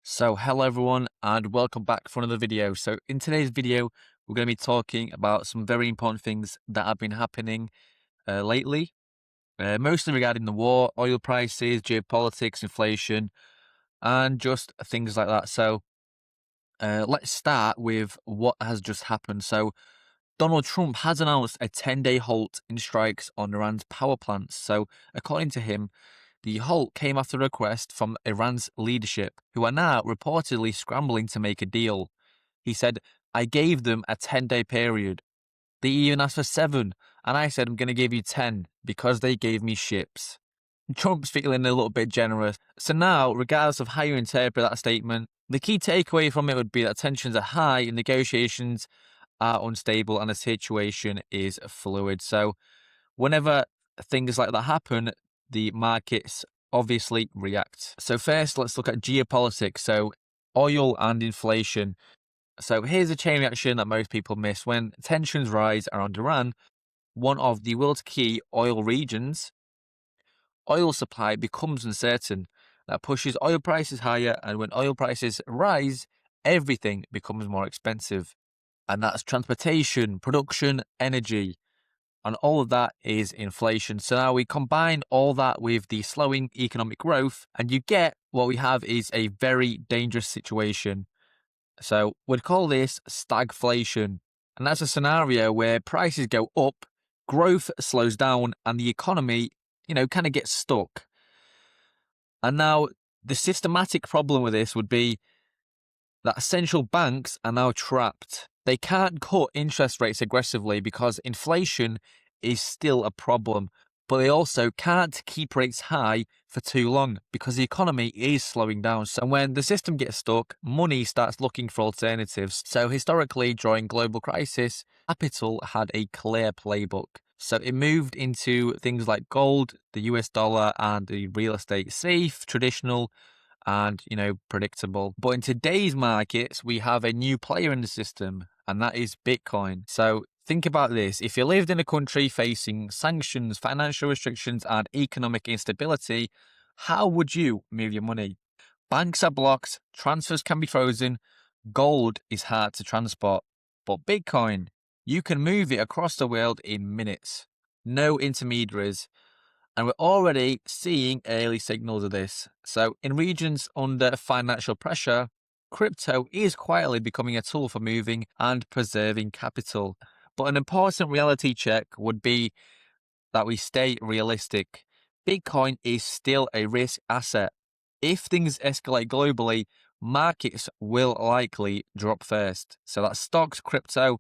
So hello everyone and welcome back for another video. So in today's video, we're going to be talking about some very important things that have been happening lately, mostly regarding the war, oil prices, geopolitics, inflation, and just things like that. So let's start with what has just happened. So Donald Trump has announced a 10-day halt in strikes on Iran's power plants. So according to him, the halt came after a request from Iran's leadership, who are now reportedly scrambling to make a deal. He said, I gave them a 10-day period. They even asked for 7, and I said I'm going to give you 10 because they gave me ships. Trump's feeling a little bit generous. So now, regardless of how you interpret that statement, the key takeaway from it would be that tensions are high and negotiations are unstable and the situation is fluid. So whenever things like that happen, the markets obviously react. So first, let's look at geopolitics. So oil and inflation. So here's a chain reaction that most people miss. When tensions rise around Iran, one of the world's key oil regions, oil supply becomes uncertain. That pushes oil prices higher, and when oil prices rise, everything becomes more expensive. And that's transportation, production, energy. And all of that is inflation. So now we combine all that with the slowing economic growth, and you get what we have is a very dangerous situation. So we'd call this stagflation. And that's a scenario where prices go up, growth slows down, and the economy, kind of gets stuck. And now the systematic problem with this would be that central banks are now trapped. They can't cut interest rates aggressively because inflation is still a problem, but they also can't keep rates high for too long because the economy is slowing down. So when the system gets stuck, money starts looking for alternatives. So historically, during global crisis, capital had a clear playbook. So it moved into things like gold, the US dollar, and the real estate, safe, traditional, and predictable. But in today's markets, we have a new player in the system, and that is Bitcoin. So think about this. If you lived in a country facing sanctions, financial restrictions, and economic instability, how would you move your money? Banks are blocked, transfers can be frozen, gold is hard to transport. But Bitcoin, you can move it across the world in minutes. No intermediaries. And we're already seeing early signals of this. So in regions under financial pressure, crypto is quietly becoming a tool for moving and preserving capital. But an important reality check would be that we stay realistic. Bitcoin is still a risk asset. If things escalate globally, markets will likely drop first. So that's stocks, crypto,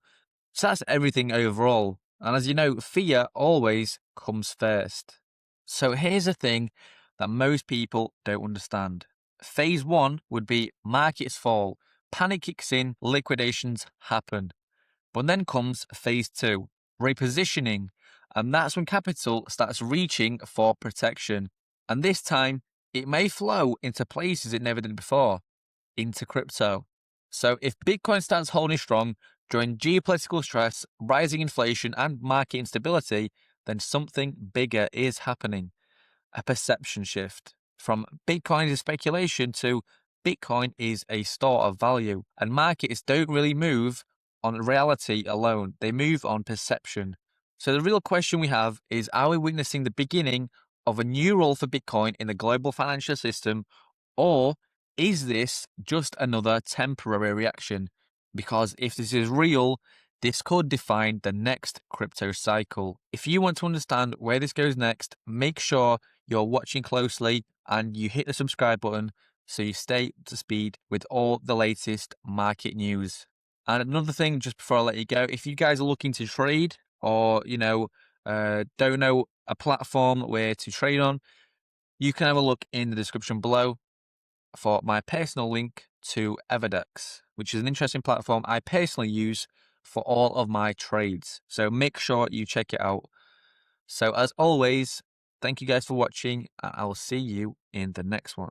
so that's everything overall. And as you know, fear always comes first. So here's the thing that most people don't understand. Phase 1 would be markets fall, panic kicks in, liquidations happen. But then comes phase 2, repositioning, and that's when capital starts reaching for protection. And this time, it may flow into places it never did before, into crypto. So if Bitcoin starts holding strong during geopolitical stress, rising inflation, and market instability, then something bigger is happening. A perception shift from Bitcoin is speculation to Bitcoin is a store of value. And markets don't really move on reality alone, they move on perception. So the real question we have is, are we witnessing the beginning of a new role for Bitcoin in the global financial system, or is this just another temporary reaction? Because if this is real, this could define the next crypto cycle. If you want to understand where this goes next, make sure you're watching closely and you hit the subscribe button so you stay up to speed with all the latest market news. And another thing, just before I let you go, if you guys are looking to trade or, don't know a platform where to trade on, you can have a look in the description below for my personal link to Everdex, which is an interesting platform I personally use for all of my trades. So make sure you check it out. So as always, thank you guys for watching, and I'll see you in the next one.